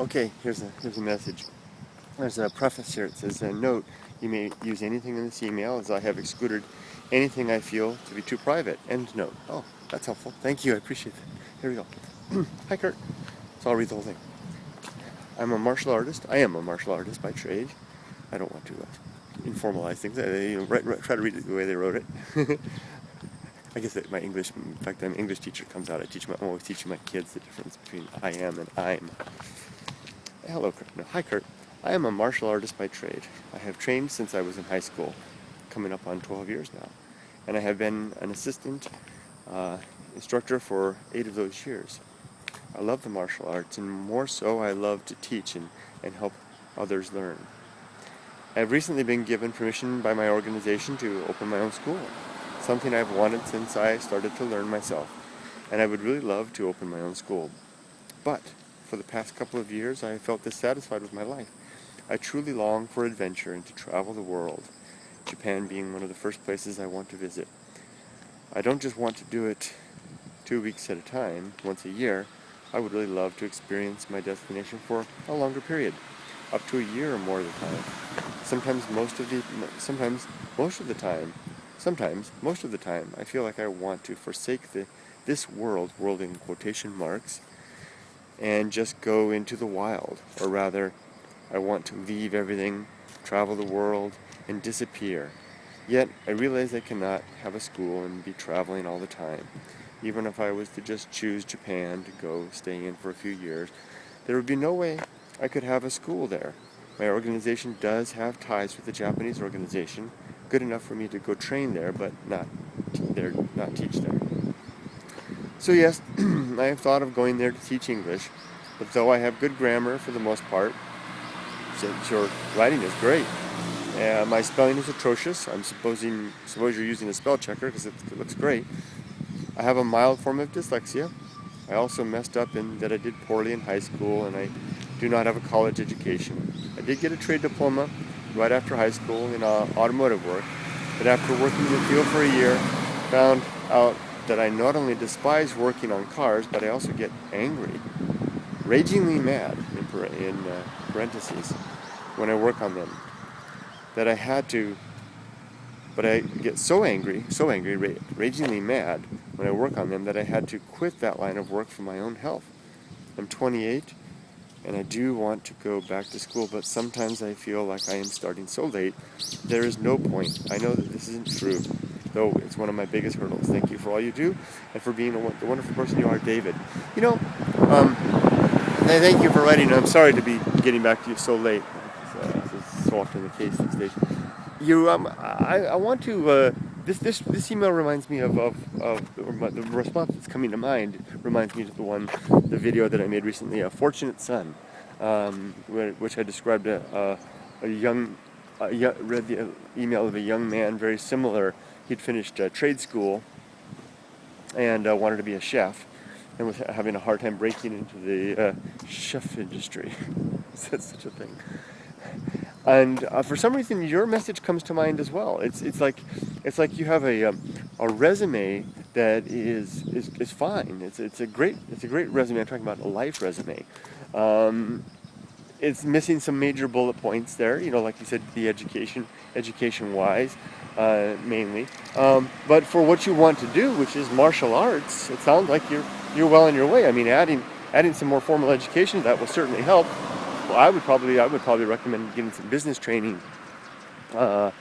Okay, here's a message. There's a preface here. It says, note, you may use anything in this email as I have excluded anything I feel to be too private. End note. Oh, that's helpful. Thank you. I appreciate that. Here we go. Hi, Kurt. So I'll read the whole thing. I'm a martial artist. I am a martial artist by trade. I don't want to informalize things. Try to read it the way they wrote it. I guess that my English, in fact, I'm an English teacher, comes out. I'm always teaching my kids the difference between I am and I'm. Hello, Kurt. No, hi, Kurt. I am a martial artist by trade. I have trained since I was in high school, coming up on 12 years now. And I have been an assistant instructor for 8 of those years. I love the martial arts, and more so, I love to teach and help others learn. I have recently been given permission by my organization to open my own school, something I've wanted since I started to learn myself, and I would really love to open my own school. But for the past couple of years, I have felt dissatisfied with my life. I truly long for adventure and to travel the world, Japan being one of the first places I want to visit. I don't just want to do it 2 weeks at a time, once a year. I would really love to experience my destination for a longer period, up to a year or more of the time. Sometimes most of the time, I feel like I want to forsake this world in quotation marks, and just go into the wild, or rather, I want to leave everything, travel the world, and disappear. Yet, I realize I cannot have a school and be traveling all the time. Even if I was to just choose Japan to go stay in for a few years, there would be no way I could have a school there. My organization does have ties with the Japanese organization, good enough for me to go train there, but not teach there. So yes, I have thought of going there to teach English, but though I have good grammar for the most part, since your writing is great, my spelling is atrocious. Suppose you're using a spell checker because it looks great. I have a mild form of dyslexia. I also messed up in that I did poorly in high school, and I do not have a college education. I did get a trade diploma right after high school in automotive work, but after working in the field for a year, found out that I not only despise working on cars, but I also get angry, ragingly mad, in parentheses, when I work on them. But I get so angry, ragingly mad when I work on them that I had to quit that line of work for my own health. I'm 28, and I do want to go back to school, but sometimes I feel like I am starting so late, there is no point. I know that this isn't true, though it's one of my biggest hurdles. Thank you for all you do, and for being the wonderful person you are, David. Thank you for writing. I'm sorry to be getting back to you so late. This is so often the case these days. I want to. This email reminds me of the response that's coming to mind. Reminds me of the video that I made recently, a Fortunate Son, which I described read the email of a young man very similar. He'd finished trade school and wanted to be a chef, and was having a hard time breaking into the chef industry. That's such a thing. And for some reason, your message comes to mind as well. It's like you have a resume that is fine. It's a great resume. I'm talking about a life resume. It's missing some major bullet points there. Like you said, the education wise, mainly. But for what you want to do, which is martial arts, it sounds like you're well on your way. I mean, adding some more formal education, that will certainly help. Well, I would probably recommend getting some business training. My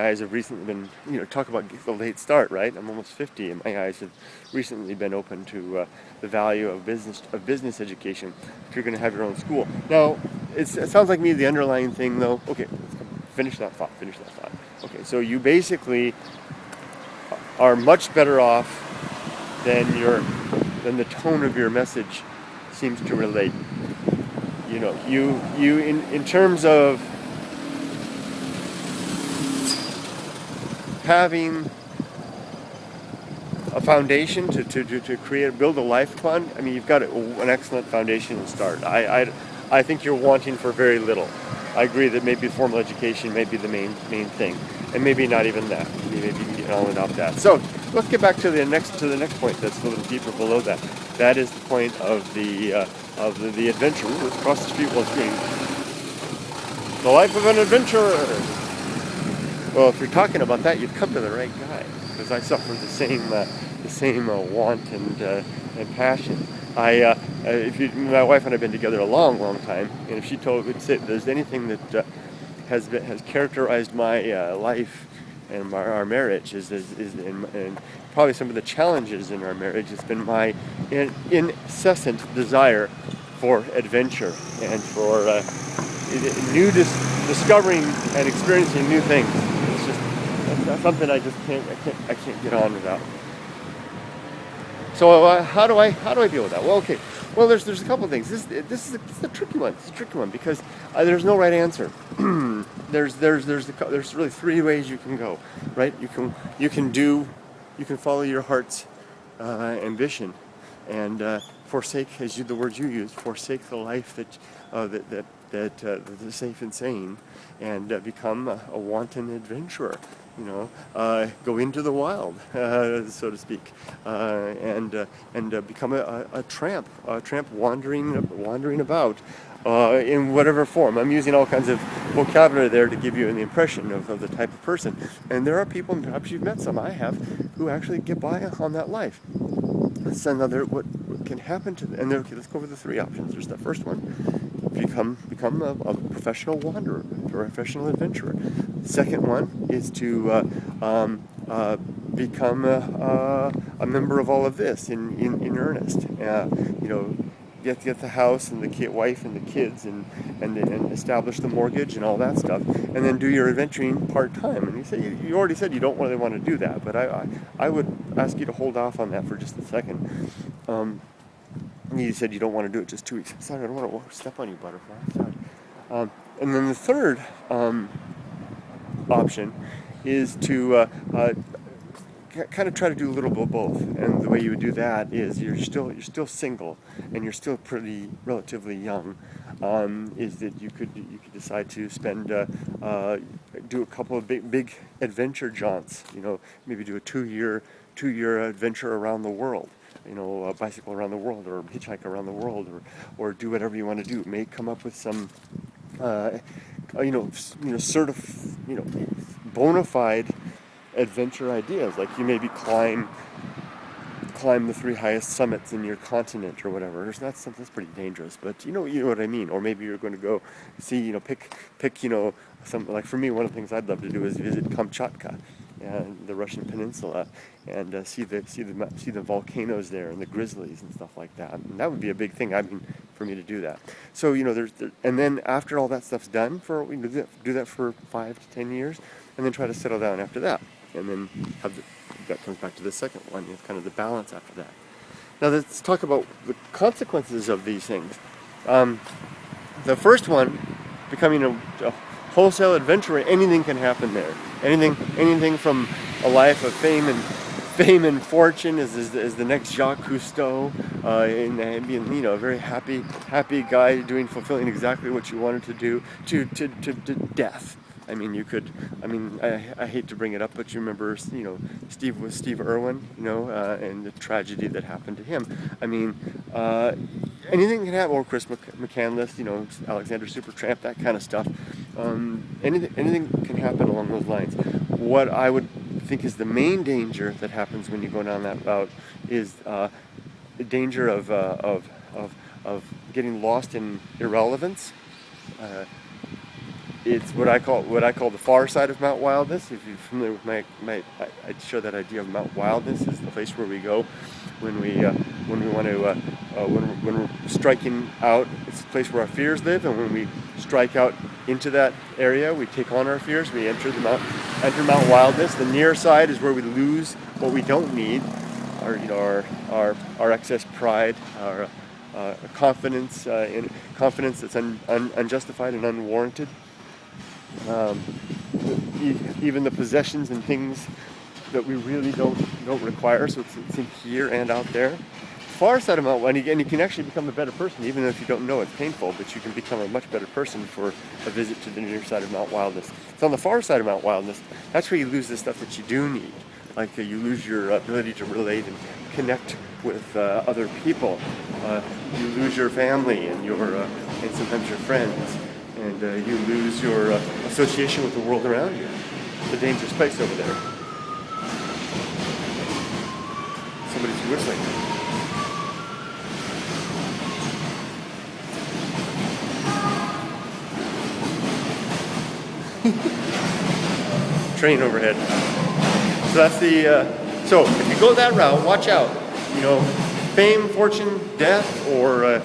eyes have recently been, talk about the late start, right? I'm almost 50, and my eyes have recently been open to the value of business education if you're going to have your own school. Now, it sounds like me, the underlying thing, though. Okay, finish that thought. Okay, so you basically are much better off than the tone of your message seems to relate. You in terms of having a foundation to build a life upon. I mean, you've got an excellent foundation to start. I think you're wanting for very little. I agree that maybe formal education may be the main thing, and maybe not even that. Maybe you can get on without that. So let's get back to the next point that's a little deeper below that. That is the point of the the adventure. Ooh, it's across the street while it's green. The life of an adventurer. Well, if you're talking about that, you've come to the right guy, because I suffer the same want and passion. My wife and I've been together a long, long time, and if she would say if there's anything that has characterized my life and our marriage and probably some of the challenges in our marriage, it's been my incessant desire for adventure and for discovering and experiencing new things. It's just that's something I can't get on without. So how do I deal with that? Well, okay. Well, there's a couple of things. This is a tricky one. It's a tricky one because there's no right answer. there's really three ways you can go, right? You can follow your heart's ambition and forsake, as the words you use, forsake the life that's safe and sane, and become a wanton adventurer. Go into the wild, so to speak, and become a tramp wandering about in whatever form. I'm using all kinds of vocabulary there to give you the impression of the type of person. And there are people, and perhaps you've met some, I have, who actually get by on that life. That's another what can happen to them. And okay, let's go over the three options. There's the first one. Become a professional wanderer, a professional adventurer. The second one is to become a member of all of this in earnest. Get the house and the wife and the kids and establish the mortgage and all that stuff, and then do your adventuring part time. And you already said you don't really want to do that, but I would ask you to hold off on that for just a second. You said you don't want to do it just 2 weeks. Sorry, I don't want to step on you, butterfly. Sorry. And then the third option is to kind of try to do a little bit of both. And the way you would do that is you're still single and you're still relatively young. Is that you could decide to do a couple of big adventure jaunts. Maybe do a two year adventure around the world. Bicycle around the world, or hitchhike around the world, or do whatever you want to do. May come up with some, bona fide adventure ideas. Like you maybe climb the 3 highest summits in your continent or whatever. That's pretty dangerous, but you know what I mean. Or maybe you're going to go see, pick some, like for me, one of the things I'd love to do is visit Kamchatka and the Russian peninsula, and see the volcanoes there and the grizzlies and stuff like that. And that would be a big thing, for me to do that. So and then after all that stuff's done, do that for 5 to 10 years, and then try to settle down after that, and then that comes back to the second one. It's kind of the balance after that. Now let's talk about the consequences of these things. The first one, becoming a wholesale adventurer, anything can happen there. Anything from a life of fame and fortune as the next Jacques Cousteau, and being a very happy guy fulfilling exactly what you wanted to do, to death. I hate to bring it up, but you remember, Steve Irwin, and the tragedy that happened to him. Anything can happen. Or Chris McCandless, Alexander Supertramp, that kind of stuff. Anything can happen along those lines. What I would think is the main danger that happens when you go down that route is the danger of getting lost in irrelevance. It's what I call the far side of Mount Wildness. If you're familiar with I share that idea of Mount Wildness is the place where we go when we're striking out. It's the place where our fears live, and when we strike out into that area, we take on our fears. We enter Mount Wildness. The near side is where we lose what we don't need, our excess pride, our confidence that's unjustified and unwarranted. Even the possessions and things that we really don't require. So it's in here and out there. Far side of Mount Wildness, and you can actually become a better person, even if you don't know it's painful. But you can become a much better person for a visit to the near side of Mount Wildness. So on the far side of Mount Wildness, that's where you lose the stuff that you do need. like you lose your ability to relate and connect with other people. You lose your family and and sometimes your friends, and you lose your association with the world around you. It's a dangerous place over there. Somebody's whistling. Train overhead. So that's the. So if you go that route, watch out. Fame, fortune, death, or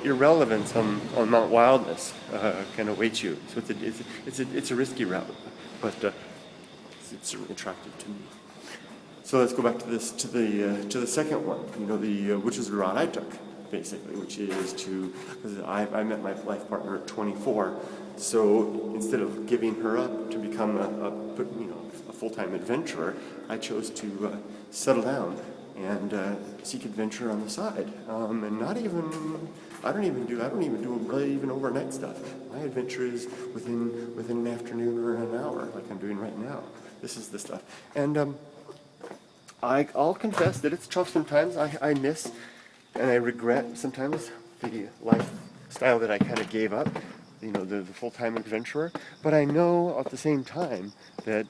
irrelevance on Mount Wildness can await you. So it's a risky route, but it's certainly attractive to me. So let's go back to this to the second one. Which is the route I took, basically, which is because I met my life partner at 24. So instead of giving her up to become a full-time adventurer, I chose to settle down and seek adventure on the side. And I don't even do really even overnight stuff. My adventure is within an afternoon or an hour, like I'm doing right now. This is the stuff. And I'll confess that it's tough sometimes. I miss and I regret sometimes the lifestyle that I kind of gave up, the full-time adventurer. But I know at the same time that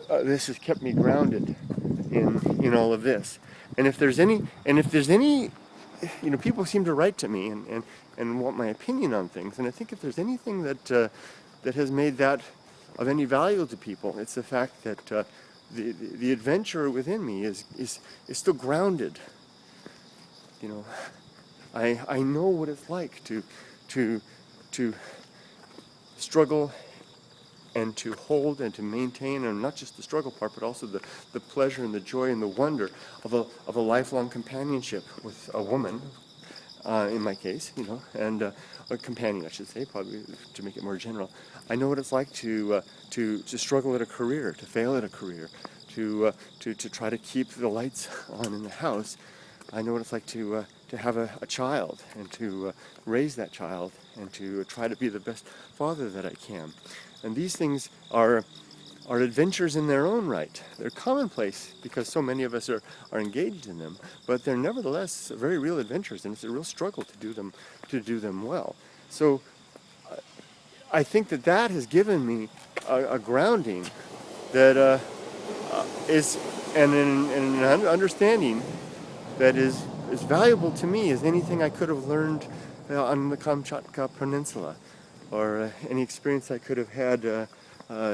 this has kept me grounded in all of this. And if there's any, people seem to write to me and want my opinion on things. And I think if there's anything that has made that of any value to people, it's the fact that the adventurer within me is still grounded. I know what it's like to struggle and to hold and to maintain, and not just the struggle part, but also the pleasure and the joy and the wonder of a lifelong companionship with a woman, in my case, and a companion, I should say, probably to make it more general. I know what it's like to struggle at a career, to fail at a career, to try to keep the lights on in the house. I know what it's like to have a child and to raise that child and to try to be the best father that I can. And these things are adventures in their own right. They're commonplace because so many of us are engaged in them, but they're nevertheless very real adventures, and it's a real struggle to do them well. So I think that has given me a grounding that is an understanding that is as valuable to me as anything I could have learned on the Kamchatka Peninsula, or any experience I could have had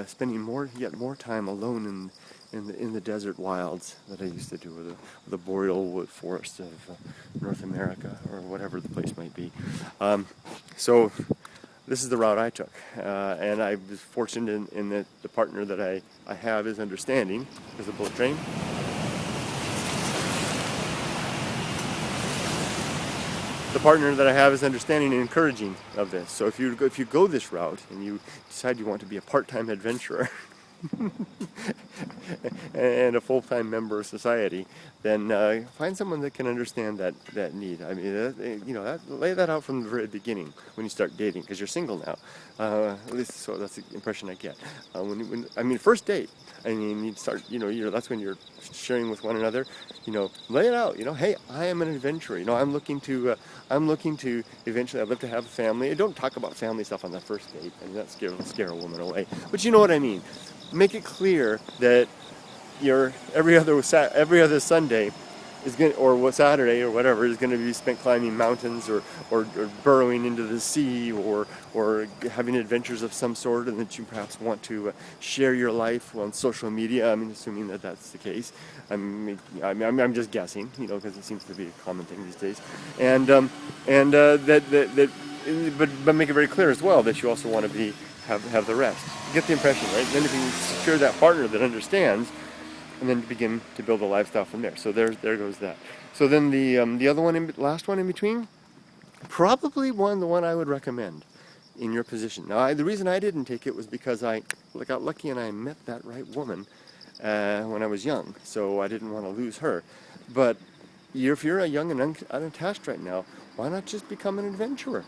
spending more time alone in the desert wilds that I used to do with the boreal wood forests of North America, or whatever the place might be. So this is the route I took, and I was fortunate in that the partner that I have is understanding. There's a bullet train. The partner that I have is understanding and encouraging of this. So if you go this route and you decide you want to be a part-time adventurer and a full-time member of society, then find someone that can understand that need. I mean, lay that out from the very beginning when you start dating, because you're single now. At least so that's the impression I get. First date. I mean, you start. That's when you're sharing with one another. Lay it out. Hey, I am an adventurer. I'm looking to eventually. I'd love to have a family. Don't talk about family stuff on the first date. I mean, that scare a woman away. But you know what I mean. Make it clear that your every other Sunday is or Saturday or whatever is going to be spent climbing mountains or burrowing into the sea or having adventures of some sort, and that you perhaps want to share your life on social media. I mean, assuming that that's the case. I'm just guessing, because it seems to be a common thing these days, but make it very clear as well that you also want to have the rest. You get the impression, right? Then if you secure that partner that understands, and then begin to build a lifestyle from there. So there goes that. So then the other one, last one in between, probably the one I would recommend in your position. Now, the reason I didn't take it was because I got lucky and I met that right woman when I was young, so I didn't want to lose her. But if you're a young and unattached right now, why not just become an adventurer?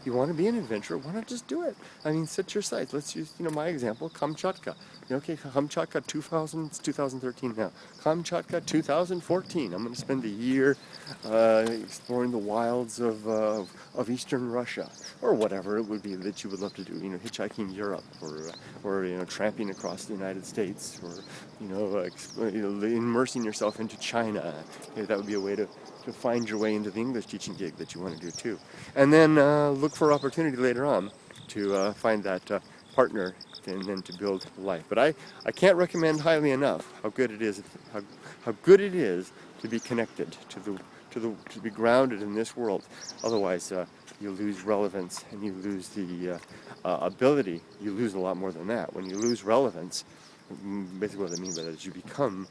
You want to be an adventurer, why not just do it? I mean, set your sights. Let's use, my example, Kamchatka. Okay, Kamchatka 2000, it's 2013 now. Kamchatka 2014. I'm going to spend a year exploring the wilds of Eastern Russia, or whatever it would be that you would love to do. You know, hitchhiking Europe, or you know, tramping across the United States, or immersing yourself into China. Okay, that would be a way to find your way into the English teaching gig that you want to do too. And then look for opportunity later on to find that partner and then to build life. But I can't recommend highly enough how good it is to be connected to be grounded in this world. Otherwise you lose relevance and you lose the ability. You lose a lot more than that. When you lose relevance, basically what I mean by that is you become,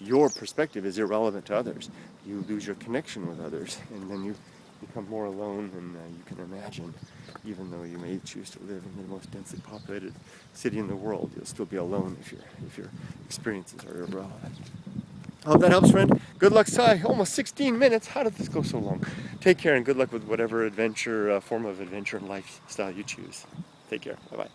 your perspective is irrelevant to others. You lose your connection with others, and then you become more alone than you can imagine. Even though you may choose to live in the most densely populated city in the world, you'll still be alone if your experiences are irrelevant. I hope that helps, friend. Good luck, Si. Almost 16 minutes. How did this go so long? Take care and good luck with whatever adventure, form of adventure and lifestyle you choose. Take care. Bye-bye.